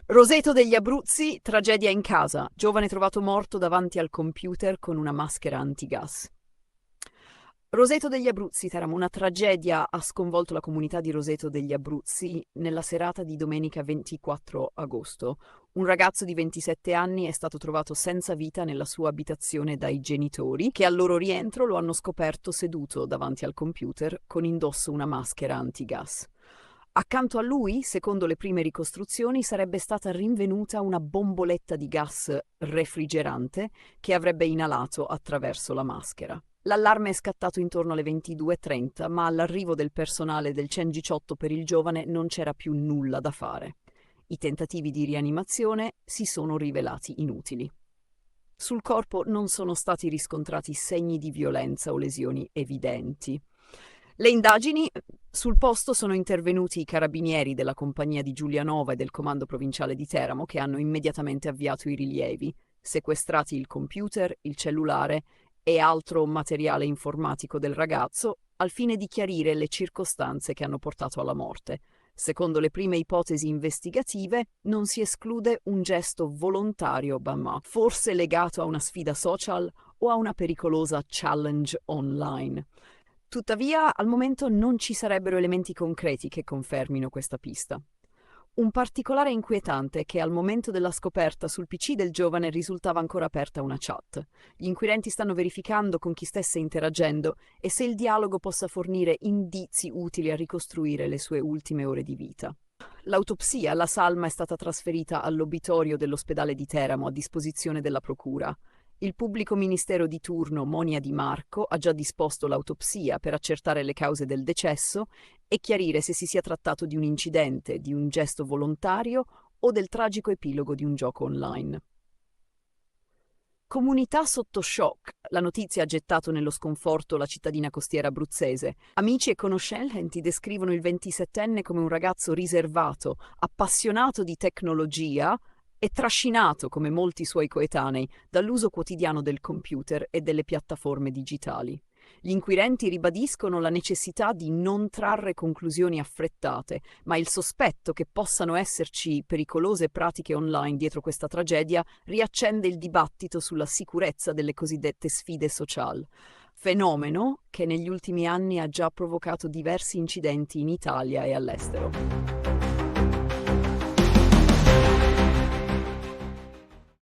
Roseto degli Abruzzi, tragedia in casa. Giovane trovato morto davanti al computer con una maschera antigas. Roseto degli Abruzzi, Teramo, una tragedia ha sconvolto la comunità di Roseto degli Abruzzi nella serata di domenica 24 agosto. Un ragazzo di 27 anni è stato trovato senza vita nella sua abitazione dai genitori, che al loro rientro lo hanno scoperto seduto davanti al computer con indosso una maschera antigas. Accanto a lui, secondo le prime ricostruzioni, sarebbe stata rinvenuta una bomboletta di gas refrigerante che avrebbe inalato attraverso la maschera. L'allarme è scattato intorno alle 22:30, ma all'arrivo del personale del 118 per il giovane non c'era più nulla da fare. I tentativi di rianimazione si sono rivelati inutili. Sul corpo non sono stati riscontrati segni di violenza o lesioni evidenti. Le indagini sul posto sono intervenuti i carabinieri della compagnia di Giulianova e del comando provinciale di Teramo che hanno immediatamente avviato i rilievi, sequestrati il computer, il cellulare e altro materiale informatico del ragazzo al fine di chiarire le circostanze che hanno portato alla morte. Secondo le prime ipotesi investigative, non si esclude un gesto volontario, ma forse legato a una sfida social o a una pericolosa challenge online. Tuttavia, al momento non ci sarebbero elementi concreti che confermino questa pista. Un particolare inquietante è che al momento della scoperta sul PC del giovane risultava ancora aperta una chat. Gli inquirenti stanno verificando con chi stesse interagendo e se il dialogo possa fornire indizi utili a ricostruire le sue ultime ore di vita. L'autopsia, la salma, è stata trasferita all'obitorio dell'ospedale di Teramo a disposizione della procura. Il pubblico ministero di turno, Monia Di Marco, ha già disposto l'autopsia per accertare le cause del decesso e chiarire se si sia trattato di un incidente, di un gesto volontario o del tragico epilogo di un gioco online. Comunità sotto shock. La notizia ha gettato nello sconforto la cittadina costiera abruzzese. Amici e conoscenti descrivono il 27enne come un ragazzo riservato, appassionato di tecnologia e trascinato, come molti suoi coetanei, dall'uso quotidiano del computer e delle piattaforme digitali. Gli inquirenti ribadiscono la necessità di non trarre conclusioni affrettate, ma il sospetto che possano esserci pericolose pratiche online dietro questa tragedia riaccende il dibattito sulla sicurezza delle cosiddette sfide social, fenomeno che negli ultimi anni ha già provocato diversi incidenti in Italia e all'estero.